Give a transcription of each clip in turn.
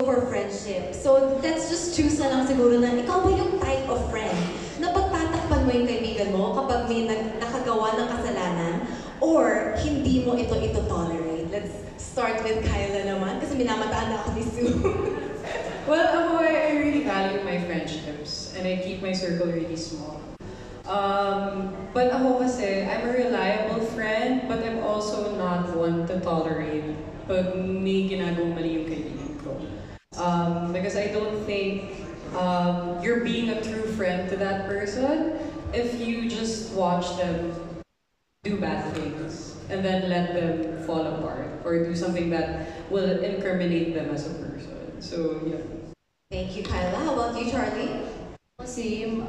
for friendship. So let's just choose na lang siguro na ikaw ba yung type of friend na pagtatakpan mo yung kaibigan mo kapag may nakagawa ng kasalanan or hindi mo ito tolerate. Let's start with Kyla naman kasi minamataan na ako ni Sue. Well, ako, I really value my friendships and I keep my circle really small. But ako kasi, I'm a reliable friend, but I'm also not one to tolerate pag may ginagawang mali yung kaibigan ko. Because I don't think you're being a true friend to that person if you just watch them do bad things and then let them fall apart or do something that will incriminate them as a person. So, yeah. Thank you, Kyla. How about you, Charlie? Same,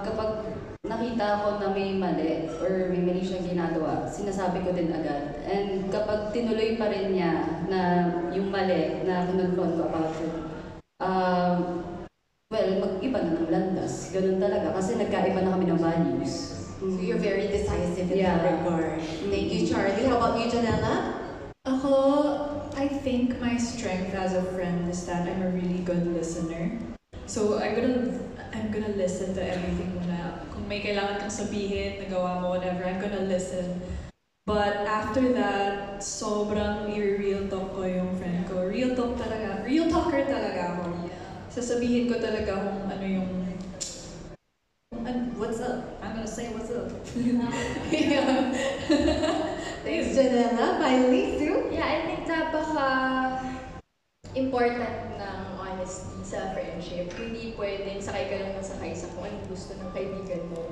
kapag nakita ko na may mali or may mali siyang ginagawa, sinasabi ko din agad. And kapag tinuloy pa rin niya na yung mali na kinonfront ko about it, well, mag-iba na ng landas. Ganun talaga. Kasi nagkaiba na kami ng values. So you're very decisive in Yeah. that regard. Thank you, Charlie. How about you, Janela? Ako, I think my strength as a friend is that I'm a really good listener. So I'm gonna listen to everything mo na. Kung may kailangan kang sabihin, nagawa mo, whatever, I'm gonna listen. But after that, sobrang i-real talk ko yung friend ko. Real talk talaga. Real talker talaga ako. Sasabihin ko talaga kung ano yung what's up. I'm gonna say what's up. Yeah. Thanks, Janela. Finally, Sue? Yeah, I think napaka-important ng honesty sa friendship. Hindi pwedeng sakay ka lang ng sakay sa kung anong gusto ng kaibigan mo.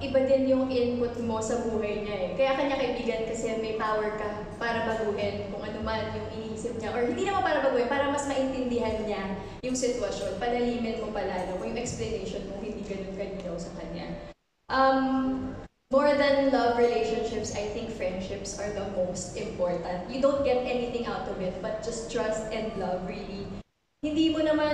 Iba din yung input mo sa buhay niya eh. Kaya kanya kaibigan kasi may power ka para baguhin kung ano man yung iniisip niya. Or hindi naman para baguhin, para mas maintindihan niya yung sitwasyon. Palalimin mo palalo kung yung explanation mo hindi ganun kalinaw sa kanya. More than love relationships, I think friendships are the most important. You don't get anything out of it, but just trust and love really. Hindi mo naman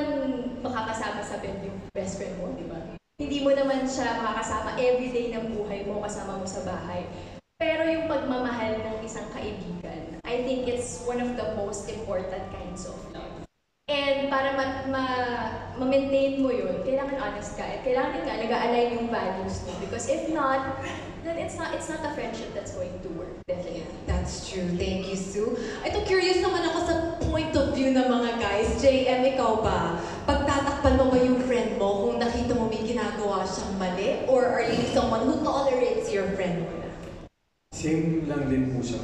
makakasama sa bed yung best friend mo, di ba? Hindi mo naman siya makakasama everyday ng buhay mo, kasama mo sa bahay. Pero yung pagmamahal ng isang kaibigan, I think it's one of the most important kinds of love. And para ma-maintain mo yun, kailangan honest ka. At kailangan din nga nag-align yung values mo. Because if not, then it's not a friendship that's going to work. Definitely. That's true. Thank you, Sue. Ito, curious naman ako sa point of view ng mga guys. JM, ikaw ba? Pagtatakpan mo ba yung friend mo kung nakita mo may ginagawa siyang mali? Or are you someone who tolerates your friend? Same lang din po siya.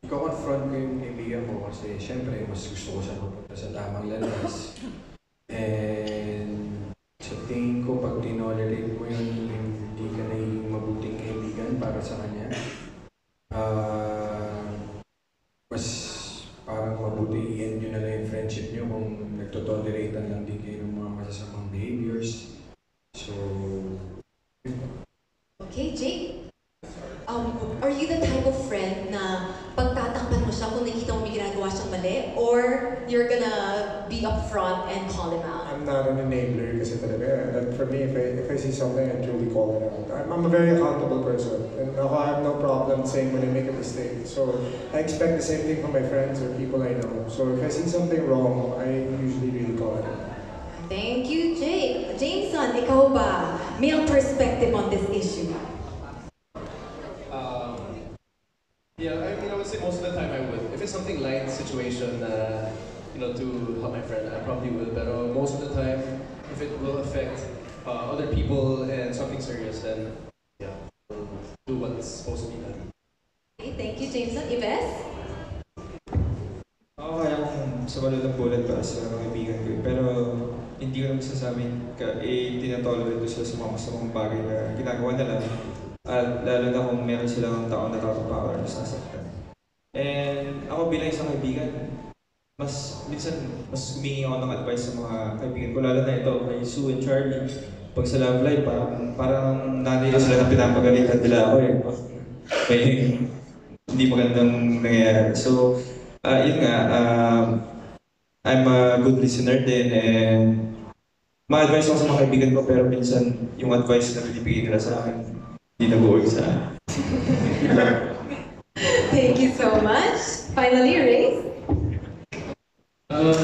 Iko-confront ko yung kaibigan mo kasi syempre mas gusto ko siya mapunta sa tamang landas. And sa tingin ko pag tinolerate mo yun, hindi ka na yung mabuting kaibigan para sa kanya. Mas parang mabuti i-end nyo na lang yung friendship nyo kung nagtotolerate lang din kayo ng mga masasamang behaviors. So, Okay, Jake? Are you the type of friend na pagtatakpan mo siya kung nakita mo may ginagawa siyang mali? Or you're gonna be upfront and call him out? I'm not an enabler kasi talaga. And for me, if I see something, I truly call it out. I'm a very accountable person. And ako, I have no problem saying when I make a mistake. So I expect the same thing from my friends or people I know. So if I see something wrong, I usually really call it out. Thank you, Jake. Jameson, ikaw ba? Male perspective on this issue. Yeah, I mean, I would say most of the time I would. If it's something light situation, to help my friend, I probably will. But most of the time, if it will affect other people and something serious, then yeah, we'll do what's supposed to be done. Okay, thank you, Jameson. Ives? Ako kaya kong sumalod ng bullet para sa mga kaibigan ko. Pero hindi ko naman sasabing tinatolerate ko sila sa mga masamang bagay na ginagawa nila. At lalo na kung meron silang taong natatrapakan or nasasaktan. And ako bilang isang kaibigan, minsan humingi ako ng advice sa mga kaibigan ko, lalo na ito kay Sue and Charlie. Pag sa love life, parang nanay na sila na pinapagalitan nila ako eh. May hindi magandang nangyayari. So, yun nga, I'm a good listener din and ma-advise ako sa mga kaibigan ko pero minsan yung advice na binibigay nila sa akin, hindi nag-work sa Thank you so much. Finally, Ray? I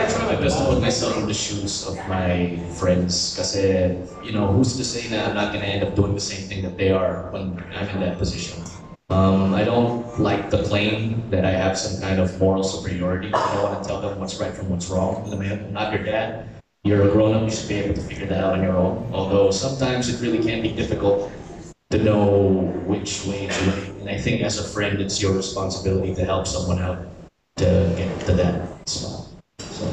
try my best to put myself in the shoes of my friends. Kasi, who's to say that I'm not gonna end up doing the same thing that they are when I'm in that position. I don't like the claim that I have some kind of moral superiority. I don't want to tell them what's right from what's wrong. I'm not your dad. You're a grown-up, you should be able to figure that out on your own. Although sometimes it really can be difficult to know which way is right. And I think as a friend, it's your responsibility to help someone out to get to that spot. So.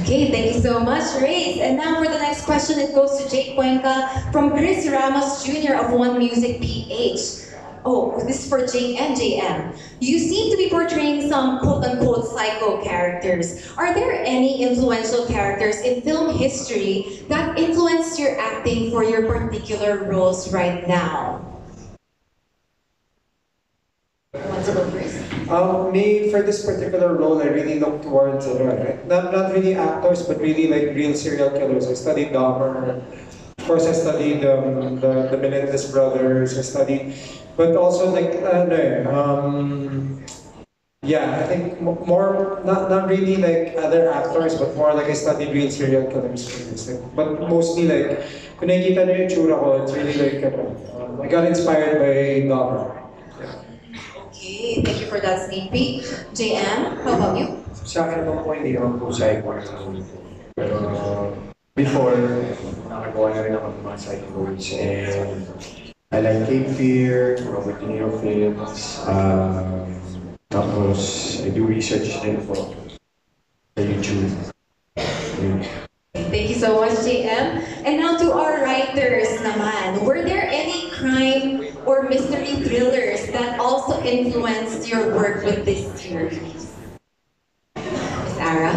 Okay, thank you so much, Reyes. And now for the next question, it goes to Jake Cuenca from Chris Ramos Jr. of One Music PH. Oh, this is for Jake and JM. You seem to be portraying some quote-unquote psycho characters. Are there any influential characters in film history that influenced your acting for your particular roles right now? Who wants to go first? Me, for this particular role, I really look towards, not really actors, but really like real serial killers. I studied Dahmer. Of course, I studied the Menendez brothers. I studied, but also like, yeah, I think more, not really like other actors, but more like I studied real serial killers. But mostly like, kung nakikita niyo yung tsura ko, it's really like, I got inspired by Dahmer. Okay, thank you for that sneak peek. JM, how about you? Sa akin naman po, hindi naman po psycho. Pero before, nakagawa na rin ako ng mga psycho roles. And I like Cape Fear, Robert De Niro films. Tapos, I do research din po sa YouTube. Thank you so much, JM. And now to our writers naman. Were there any crime or mystery thrillers that also influenced your work with this series? Miss Ara?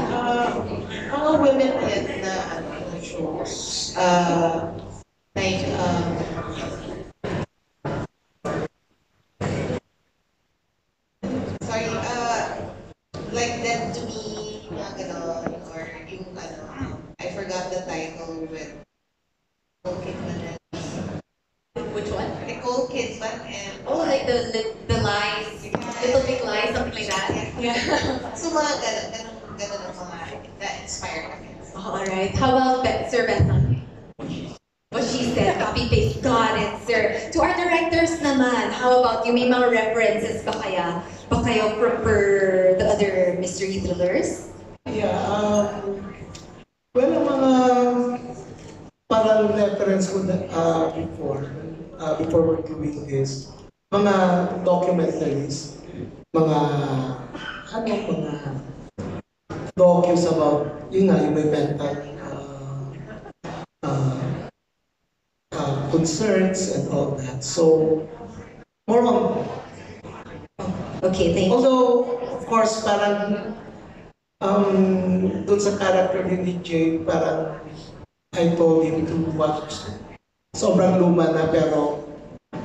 Mga women-led na shows. Like, sorry, like Dead to Me, mga ganon, or yung I forgot the title with Nicole Kidman. Which one? Nicole Kidman and... Oh, like the lies, Little Big Lies, something like that? Yeah. So mga ganon ang mga na-inspire kami. Oh, alright. How about Sir Bethan? What she said, copy-paste, got it, sir. To our directors naman, how about you? May mga references ba kayo for the other mystery thrillers? Yeah, well, ang mga parang reference ko na, before we're doing this, mga documentaries, mga docus about, yung may mental concerns and all that. So, more on. Okay, thank you. Although, of course, parang dun sa character ni Jay, parang I told him to watch. Sobrang luma na pero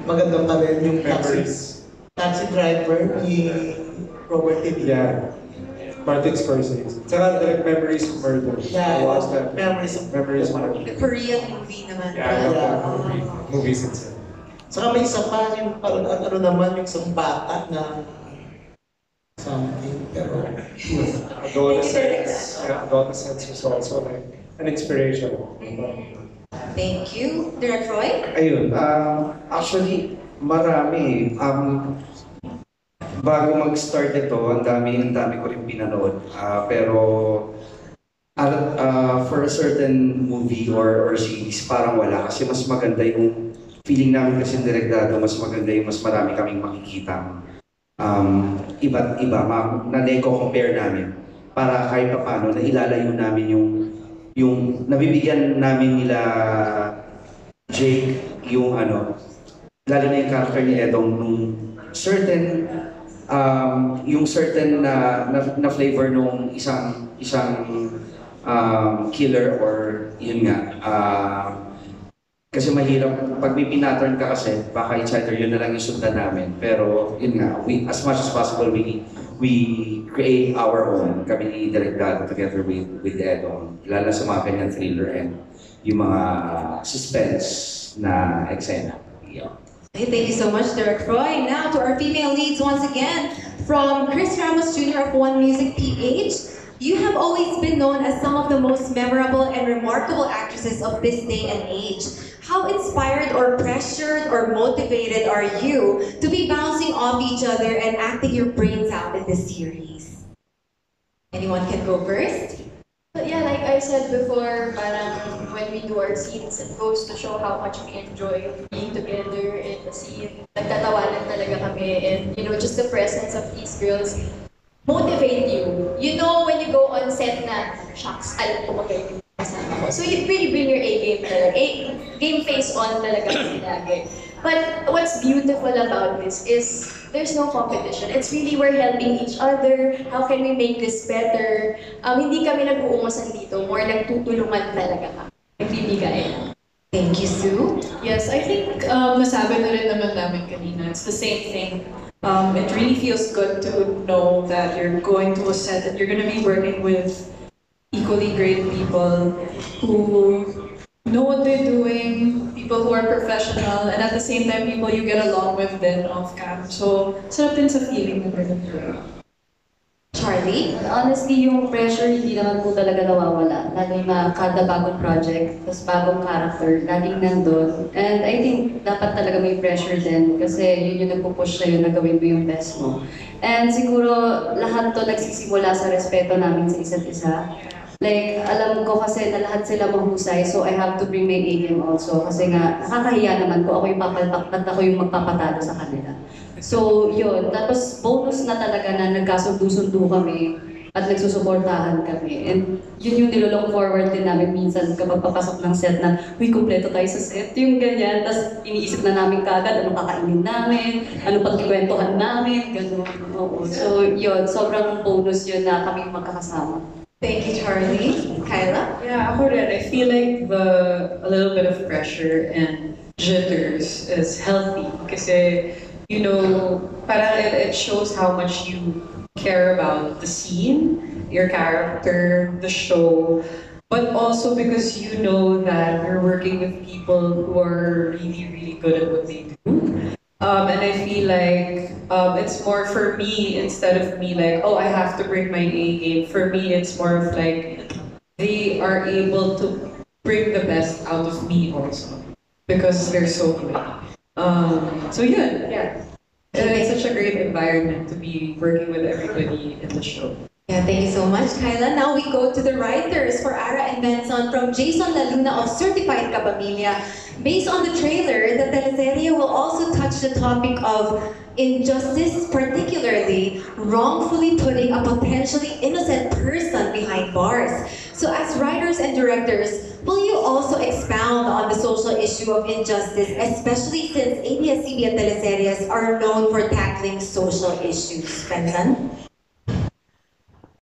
maganda pa rin yung taxi driver ni Robert De Niro. Yeah. Martin Scorsese. Tsaka direct Memories of Murder. Yeah, Memories of Murder. The Korean movie naman. Yeah, movies itself. Saka may isa pa yung parang naman yung isang bata na something, pero Adolescence was also like an inspiration. Thank you. Direct Roy? Ayun, actually, marami. Bago mag-start ito, ang dami ko rin pinanood. Pero for a certain movie or series, parang wala. Kasi mas maganda yung feeling namin kasi direktado, mas maganda yung mas marami kaming makikita. Iba't iba, na-compare namin. Para kahit pa paano, na ilalayo namin yung nabibigyan namin nila Jake, yung lalo na yung character ni Edong, nung certain na flavor nung isang killer or yun nga. Kasi mahirap, pag may pinattern ka kasi, baka it's either yun na lang yung sundan namin. Pero yun nga, as much as possible, we create our own. Kami ni Direk Dado together with Edong. Lalo sa mga kanyang thriller and yung mga suspense na eksena. Yeah. Okay, thank you so much, Direct Roy. Now to our female leads once again. From Chris Ramos Jr. of One Music PH, you have always been known as some of the most memorable and remarkable actresses of this day and age. How inspired or pressured or motivated are you to be bouncing off each other and acting your brains out in this series? Anyone can go first? But yeah, like I said before, parang when we do our scenes, it goes to show how much we enjoy being together in the scene. Nagtatawanan talaga kami, and you know, just the presence of these girls motivate you. You know when you go on set na, shucks, alam ko magaling yung kasama ko. So you really bring your A-game talaga. Game face on talaga kasi lagi. But what's beautiful about this is there's no competition. It's really we're helping each other. How can we make this better? Hindi kami nag-uungasan dito. More nagtutulungan talaga kami. Nagbibigay. Thank you, Sue. Yes, I think nasabi na rin naman namin kanina. It's the same thing. It really feels good to know that you're going to a set that you're going to be working with equally great people who know what they're doing, people who are professional, and at the same time, people you get along with then off-cam. So, sarap din sa feeling na ganun. Charlie? Honestly, yung pressure hindi naman po talaga nawawala. Lalo na kada bagong project, tapos bagong character, laging nandun. And I think dapat talaga may pressure din kasi yun yung nagpupush sa'yo na gawin mo yung best mo. And siguro lahat to nagsisimula sa respeto namin sa isa't isa. Like, alam ko kasi na lahat sila mahusay, so I have to bring my A-game also. Kasi nga, nakakahiya naman ko, ako yung papalpak, at ako yung magpapatalo sa kanila. So, yun. Tapos, bonus na talaga na nagkasundo-sundo kami at nagsusuportahan kami. And yun yung nilulong forward din namin minsan kapag papasok ng set na, uy, kumpleto tayo sa set, yung ganyan. Tapos, iniisip na namin kagad, ano kakainin namin, ano pagkikwentuhan namin, gano'n. Oo. So, yun. Sobrang bonus yun na kami magkakasama. Thank you, Charlie. Kyla? Yeah, ako rin. I feel like a little bit of pressure and jitters is healthy kasi, you know, parang it shows how much you care about the scene, your character, the show, but also because you know that you're working with people who are really, really good at what they do. And I feel like it's more for me, instead of me like, oh, I have to bring my A game. For me, it's more of like, they are able to bring the best out of me also. Because they're so good. So yeah. It's such a great environment to be working with everybody in the show. Yeah, thank you so much, Kyla. Now we go to the writers for Ara and Benson from Jason Laluna of Certified Kapamilya. Based on the trailer, the teleserye will also touch the topic of injustice, particularly wrongfully putting a potentially innocent person behind bars. So as writers and directors, will you also expound on the social issue of injustice, especially since ABS-CBN teleseries are known for tackling social issues? Benson?